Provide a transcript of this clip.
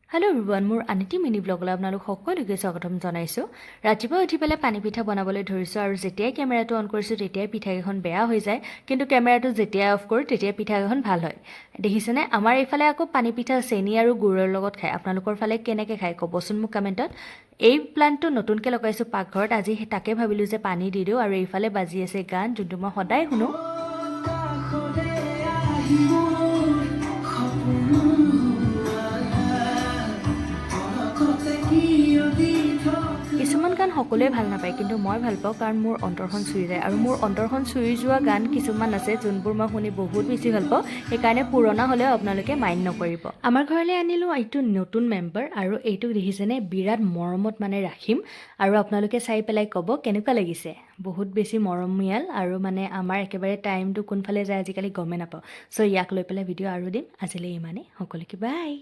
Hello' everyone, মোৰ আনিটি mini ব্লগলৈ আপোনালোক সকলোকে স্বাগতম জনাইছোঁ। ৰাতিপুৱা উঠি পেলাই পানী পিঠা বনাবলৈ ধৰিছোঁ আৰু যেতিয়াই কেমেৰাটো অন কৰিছোঁ তেতিয়াই পিঠাকেইখন বেয়া হৈ যায়, কিন্তু কেমেৰাটো যেতিয়াই অফ কৰোঁ তেতিয়াই পিঠাকেইখন ভাল হয়। দেখিছেনে? আমাৰ এইফালে আকৌ পানী পিঠা চেনি আৰু গুড়ৰ লগত খায়। আপোনালোকৰ ফালে কেনেকৈ খায় ক'বচোন মোক কমেণ্টত। এই প্লানটো নতুনকৈ লগাইছোঁ পাকঘৰত, আজি তাকে ভাবিলোঁ যে পানী দি দিওঁ। আৰু এইফালে বাজি আছে গান, যোনটো মই সদায় শুনো। কিছুমান গান সকলোৱে ভাল নাপায়, কিন্তু মই ভাল পাওঁ কাৰণ মোৰ অন্তৰখন চুই যায়। আৰু মোৰ অন্তৰখন চুই যোৱা গান কিছুমান আছে যোনবোৰ মই শুনি বহুত বেছি ভাল পাওঁ, সেইকাৰণে পুৰণা হ'লেও আপোনালোকে মাইণ্ড নকৰিব। আমাৰ ঘৰলৈ আনিলোঁ এইটো নতুন মেম্বাৰ, আৰু এইটোক দেখিছেনে বিৰাট মৰমত মানে ৰাখিম। আৰু আপোনালোকে চাই পেলাই ক'ব কেনেকুৱা লাগিছে। বহুত বেছি মৰমীয়াল, আৰু মানে আমাৰ একেবাৰে টাইমটো কোনফালে যায় আজিকালি গমেই নাপাওঁ। চ' ইয়াক লৈ পেলাই ভিডিঅ' আৰু দিম। আজিলৈ ইমানেই, সকলোকে বাই।